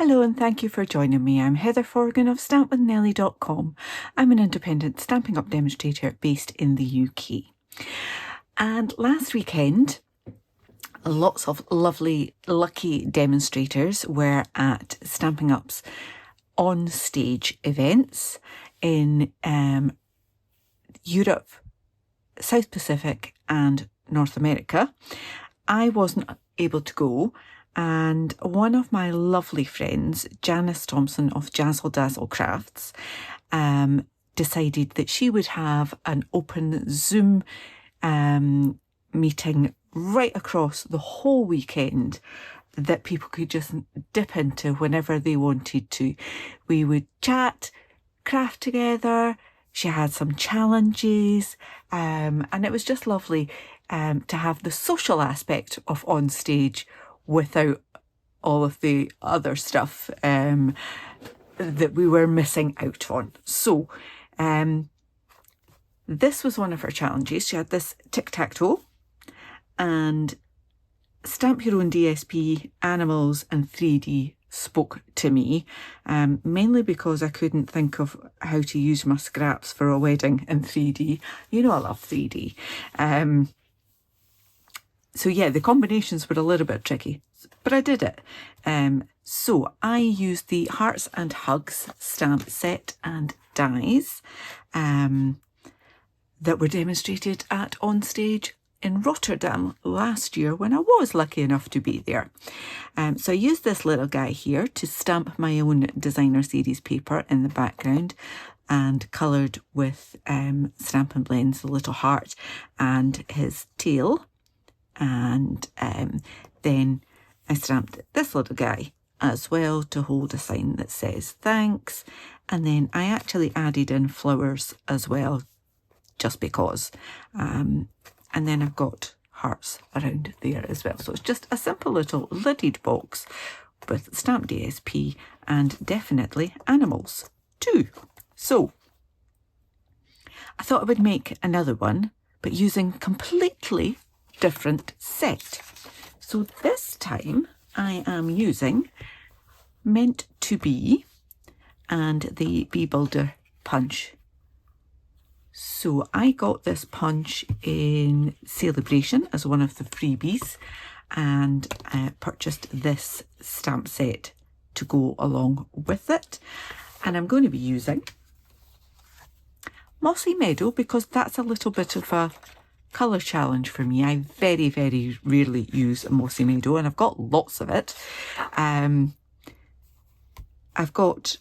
Hello and thank you for joining me. I'm Heather Forgan of stampwithnellie.com. I'm an independent Stampin' Up demonstrator based in the UK. And last weekend, lots of lovely, lucky demonstrators were at Stampin' Up's on-stage events in Europe, South Pacific and North America. I wasn't able to go, and one of my lovely friends, Janice Thompson of Jazzle Dazzle Crafts, decided that she would have an open Zoom meeting right across the whole weekend that people could just dip into whenever they wanted to. We would chat, craft together. She had some challenges, and it was just lovely to have the social aspect of on stage without all of the other stuff that we were missing out on. So this was one of her challenges. She had this Tic Tac Toe and Stamp Your Own DSP, Animals and 3D spoke to me, mainly because I couldn't think of how to use my scraps for a wedding in 3D. You know I love 3D. So yeah, the combinations were a little bit tricky, but I did it. So I used the Hearts and Hugs stamp set and dies that were demonstrated at On Stage in Rotterdam last year when I was lucky enough to be there. So I used this little guy here to stamp my own designer series paper in the background and coloured with Stampin' Blends, the little heart and his tail. And then I stamped this little guy as well to hold a sign that says thanks. And then I actually added in flowers as well, just because. And then I've got hearts around there as well. So it's just a simple little lidded box with stamped DSP and definitely animals too. So I thought I would make another one, but using completely different set. So this time I am using Meant to Be and the Bee Builder punch. So I got this punch in Celebration as one of the freebies and purchased this stamp set to go along with it. And I'm going to be using Mossy Meadow because that's a little bit of a colour challenge for me. I very, very rarely use Mossy Meadow and I've got lots of it. I've got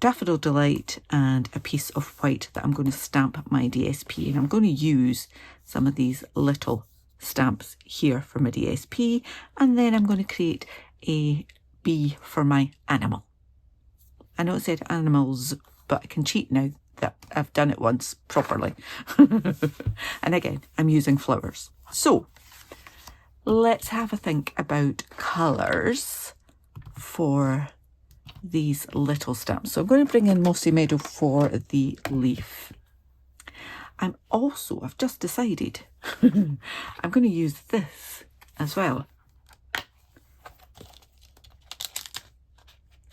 Daffodil Delight and a piece of white that I'm going to stamp my DSP, and I'm going to use some of these little stamps here for my DSP, and then I'm going to create a bee for my animal. I know it said animals, but I can cheat now that I've done it once properly. And again, I'm using flowers. So let's have a think about colours for these little stamps. So I'm going to bring in Mossy Meadow for the leaf. I've just decided I'm going to use this as well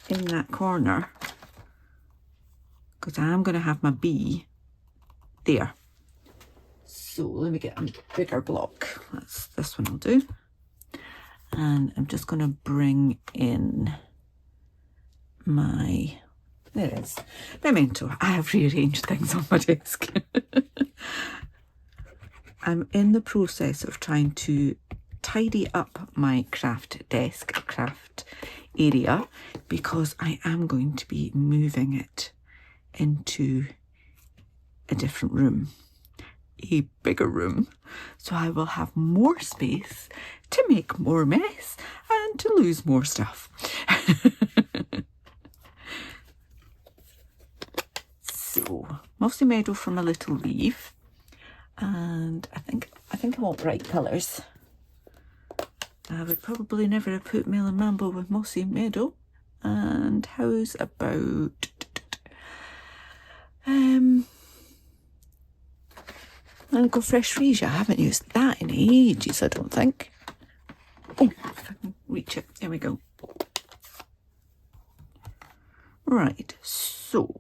in that corner, because I'm going to have my bee there. So let me get a bigger block. That's this one I'll do. And I'm just going to bring in there it is, memento. I have rearranged things on my desk. I'm in the process of trying to tidy up my craft area, because I am going to be moving it into a different room, a bigger room, so I will have more space to make more mess and to lose more stuff. So Mossy Meadow from a little leaf, and I think I want bright colours. I would probably never have put Melon Mambo with Mossy Meadow. And how's about I'll go Fresh Freesia. I haven't used that in ages, I don't think. Oh, if I can reach it. There we go. Right, so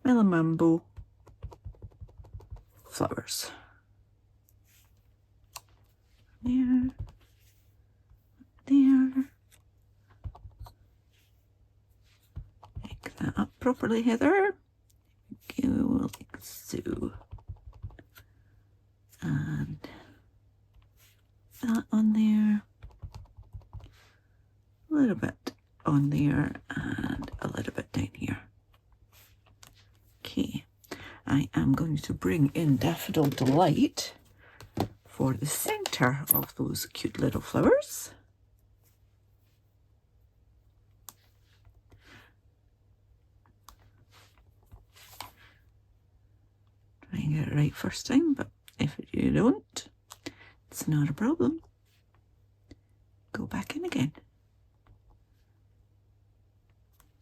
Mellow Mambo flowers. There. There. Make that up properly, Heather. Go like so. And that on there. A little bit on there and a little bit down here. Okay, I am going to bring in Daffodil Delight for the centre of those cute little flowers. Try and get it right first time, but if you don't, it's not a problem. Go back in again.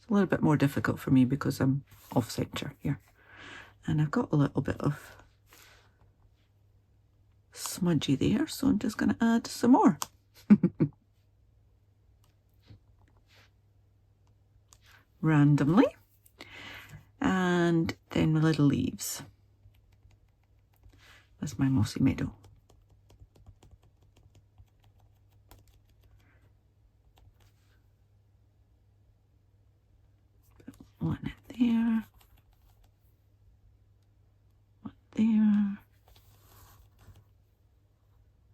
It's a little bit more difficult for me because I'm off centre here. And I've got a little bit of smudgy there, so I'm just going to add some more. Randomly. And then my little leaves. That's my mossy meadow. Put one in there. One there.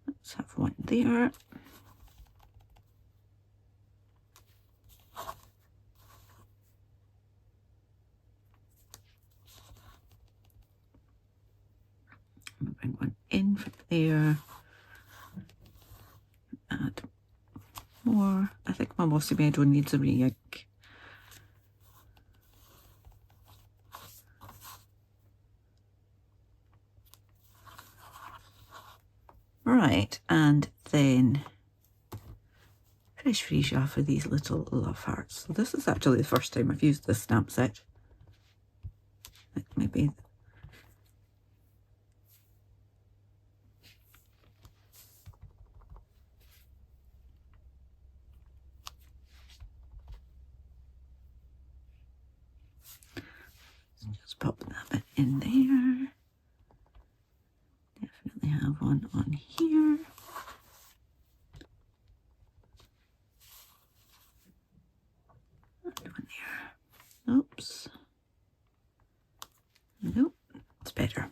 Let's have one there. Bring one in from there. Add more. I think my mossy meadow needs a re-ink. Right, and then fresh freesia for these little love hearts. So this is actually the first time I've used this stamp set. Like maybe just pop that bit in there. Definitely have one on here. And one there. Oops. Nope. It's better.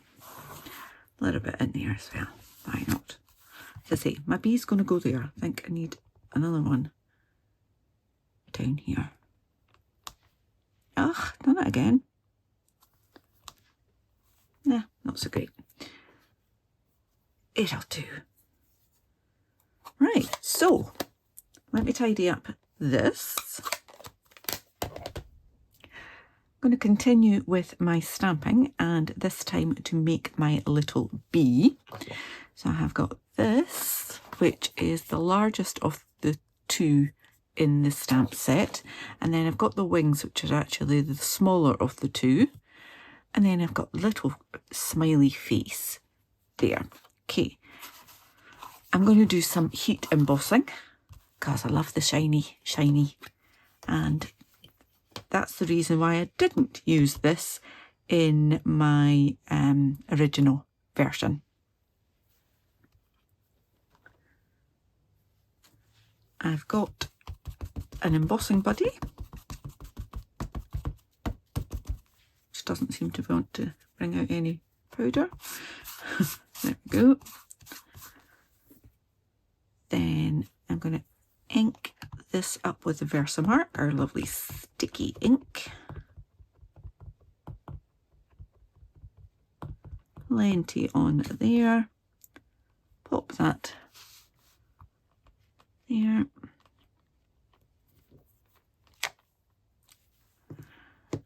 A little bit in there as well. Why not? As I say, my bee's going to go there. I think I need another one down here. Ugh, done it again. Nah, not so great. It'll do. Right, so let me tidy up this. I'm going to continue with my stamping, and this time to make my little bee. So I have got this, which is the largest of the two in the stamp set, and then I've got the wings, which are actually the smaller of the two, and then I've got the little smiley face there. Okay, I'm going to do some heat embossing because I love the shiny, and that's the reason why I didn't use this in my original version. I've got an embossing buddy, which doesn't seem to want to bring out any powder. There we go. Then I'm going to ink this up with the Versamark, our lovely sticky ink. Plenty on there. Pop that there.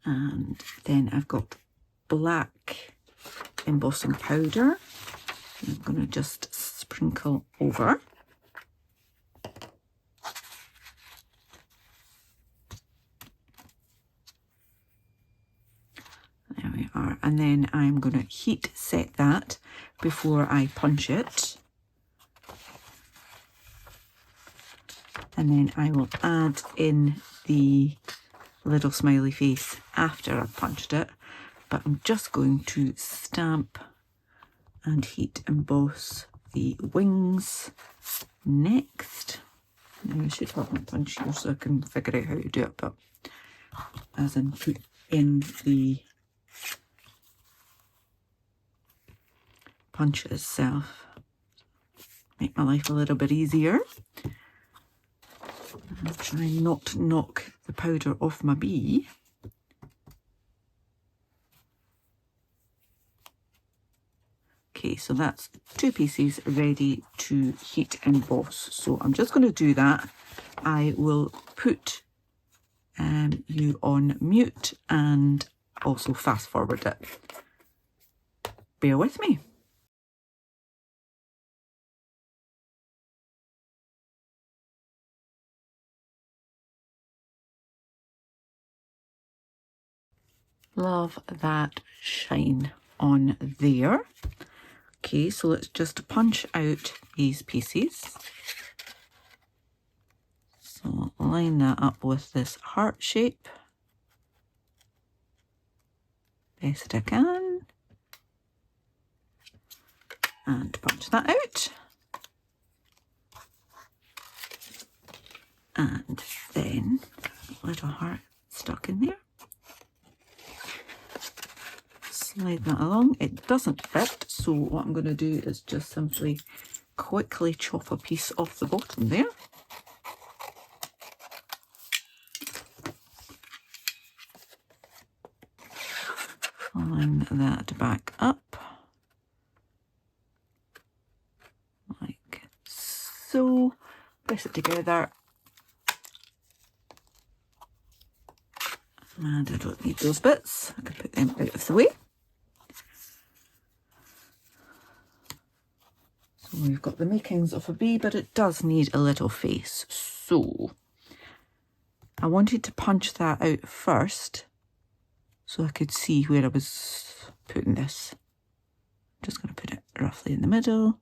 And then I've got black embossing powder. I'm going to just sprinkle over. There we are. And then I'm going to heat set that before I punch it. And then I will add in the little smiley face after I've punched it, but I'm just going to stamp and heat emboss the wings next. Now I should have my punch here so I can figure out how to do it, but as in put in the punch itself. Make my life a little bit easier. I'll try not to knock the powder off my bee. Okay, so that's 2 pieces ready to heat emboss. So I'm just going to do that. I will put you on mute and also fast forward it. Bear with me. Love that shine on there. Okay, so let's just punch out these pieces. So line that up with this heart shape best I can, and punch that out. And then a little heart stuck in there. Slide that along. It doesn't fit, so what I'm going to do is just simply quickly chop a piece off the bottom there. Line that back up like so. Press it together. And I don't need those bits. I can put them out of the way. So we've got the makings of a bee, but it does need a little face. So I wanted to punch that out first so I could see where I was putting this. Just going to put it roughly in the middle.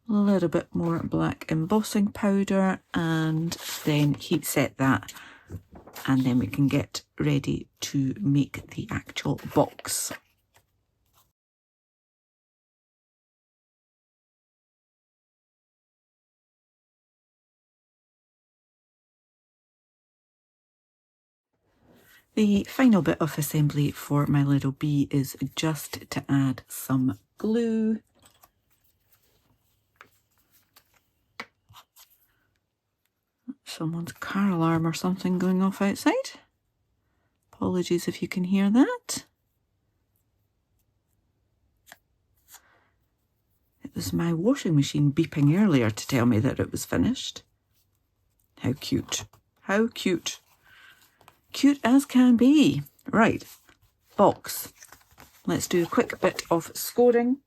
A little bit more black embossing powder, and then heat set that, and then we can get ready to make the actual box. The final bit of assembly for my little bee is just to add some glue. Someone's car alarm or something going off outside. Apologies if you can hear that. It was my washing machine beeping earlier to tell me that it was finished. How cute. How cute. Cute as can be. Right, box. Let's do a quick bit of scoring.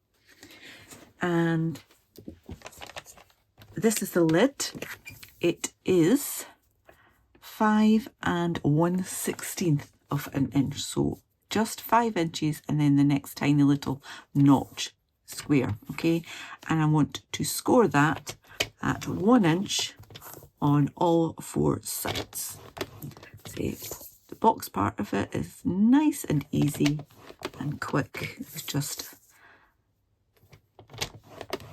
And this is the lid. It is 5 1/16 of an inch, so just 5 inches, and then the next tiny little notch square, okay? And I want to score that at 1 inch on all 4 sides. See, the box part of it is nice and easy and quick. It's just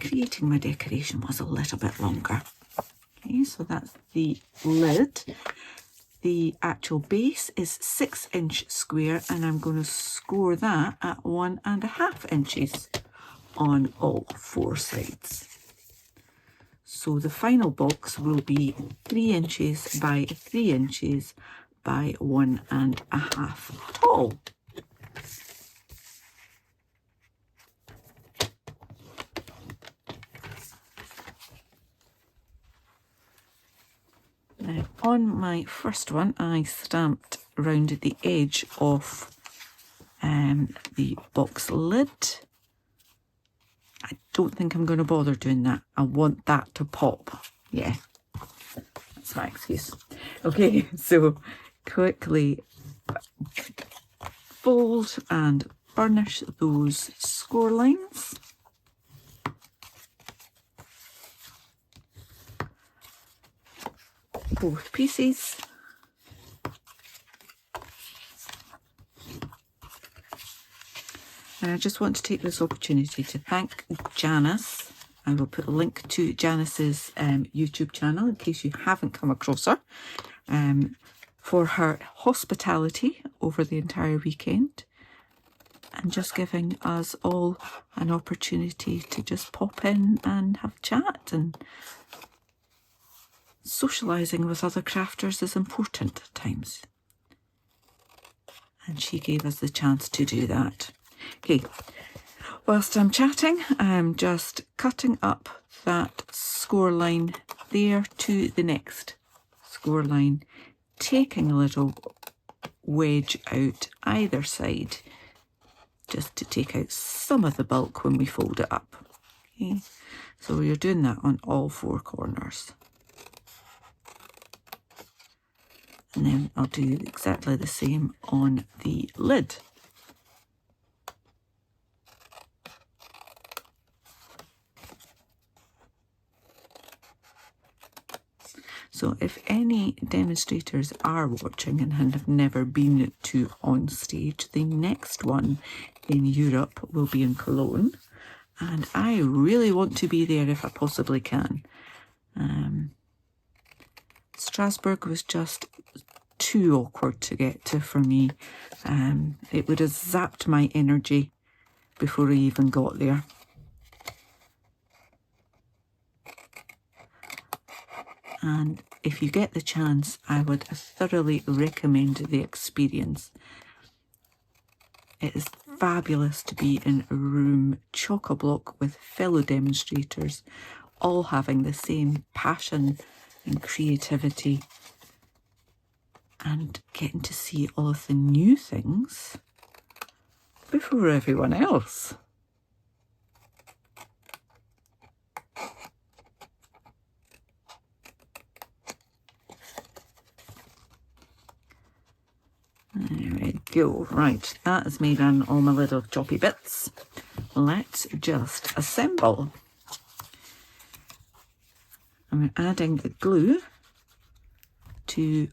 creating my decoration was a little bit longer. Okay, so that's the lid. The actual base is 6 inch square, and I'm going to score that at 1.5 inches on all 4 sides. So the final box will be 3 inches by 3 inches by 1.5 tall. Now, on my first one, I stamped round the edge of the box lid. I don't think I'm going to bother doing that. I want that to pop. Yeah, that's my excuse. Okay, so quickly fold and burnish those score lines. Both pieces. And I just want to take this opportunity to thank Janice. I will put a link to Janice's YouTube channel in case you haven't come across her, for her hospitality over the entire weekend and just giving us all an opportunity to just pop in and have a chat. And socialising with other crafters is important at times. And she gave us the chance to do that. Okay, whilst I'm chatting, I'm just cutting up that score line there to the next score line, taking a little wedge out either side just to take out some of the bulk when we fold it up. Okay, so you're doing that on all four corners. And then I'll do exactly the same on the lid. So if any demonstrators are watching and have never been to OnStage, the next one in Europe will be in Cologne. And I really want to be there if I possibly can. Strasbourg was just too awkward to get to for me. It would have zapped my energy before I even got there. And if you get the chance, I would thoroughly recommend the experience. It is fabulous to be in a room chock-a-block with fellow demonstrators, all having the same passion and creativity, and getting to see all of the new things before everyone else. There we go. Right, that has made on all my little choppy bits. Let's just assemble. I'm adding the glue to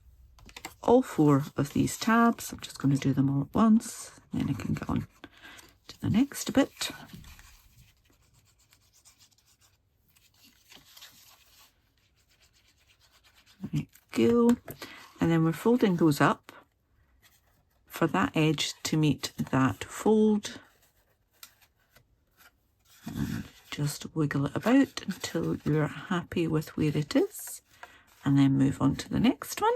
all four of these tabs. I'm just going to do them all at once, then I can go on to the next bit. There we go. And then we're folding those up for that edge to meet that fold. And just wiggle it about until you're happy with where it is, and then move on to the next one.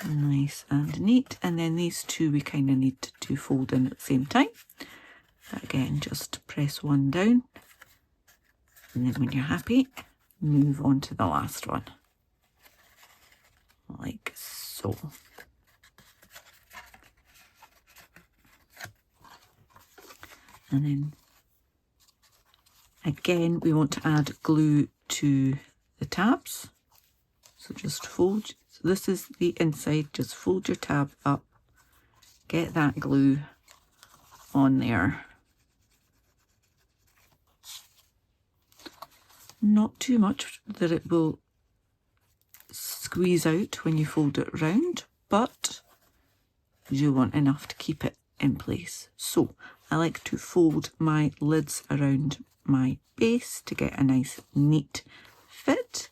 Nice and neat. And then these two we kind of need to fold in at the same time. But again, just press one down, and then when you're happy, move on to the last one, like so. And then again, we want to add glue to the tabs. So just fold, so this is the inside, just fold your tab up, get that glue on there. Not too much that it will squeeze out when you fold it round, but you want enough to keep it in place. So I like to fold my lids around my base to get a nice neat fit,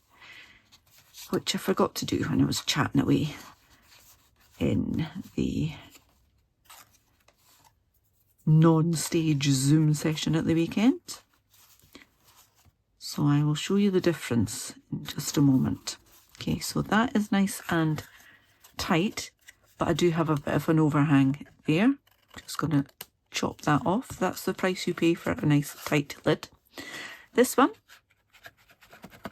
which I forgot to do when I was chatting away in the non-stage Zoom session at the weekend. So I will show you the difference in just a moment. Okay, so that is nice and tight, but I do have a bit of an overhang there. Just going to chop that off. That's the price you pay for a nice tight lid. This one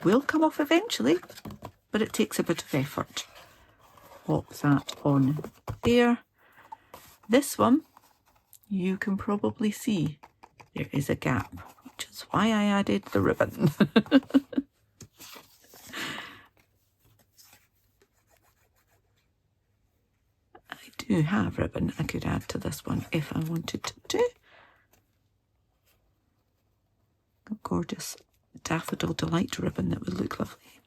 will come off eventually, but it takes a bit of effort. Pop that on there. This one, you can probably see there is a gap, which is why I added the ribbon. I do have ribbon I could add to this one if I wanted to. A gorgeous Daffodil Delight ribbon that would look lovely.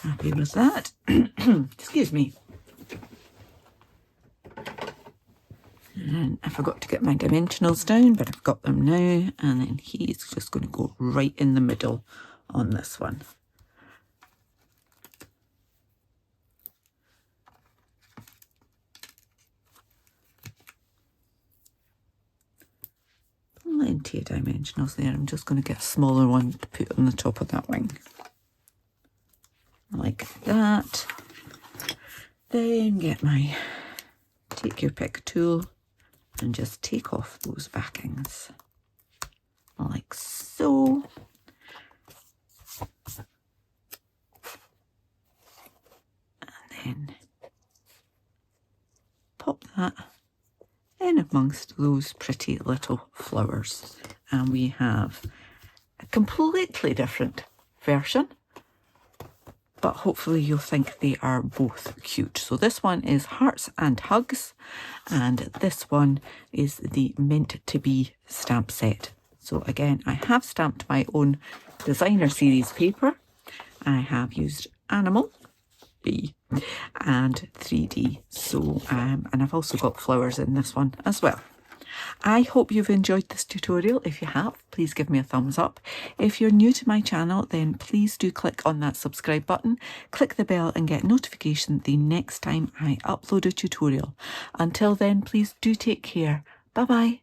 Happy with that. Excuse me. And I forgot to get my dimensionals down, but I've got them now. And then he's just going to go right in the middle on this one. Plenty of dimensionals there. I'm just going to get a smaller one to put on the top of that wing. Like that. Then get my take your pick tool and just take off those backings. Like so. And then pop that in amongst those pretty little flowers. And we have a completely different version, but hopefully you'll think they are both cute. So this one is Hearts and Hugs, and this one is the Meant to Be stamp set. So again, I have stamped my own designer series paper. I have used Animal B and 3D. So, and I've also got flowers in this one as well. I hope you've enjoyed this tutorial. If you have, please give me a thumbs up. If you're new to my channel, then please do click on that subscribe button, click the bell and get notification the next time I upload a tutorial. Until then, please do take care. Bye bye.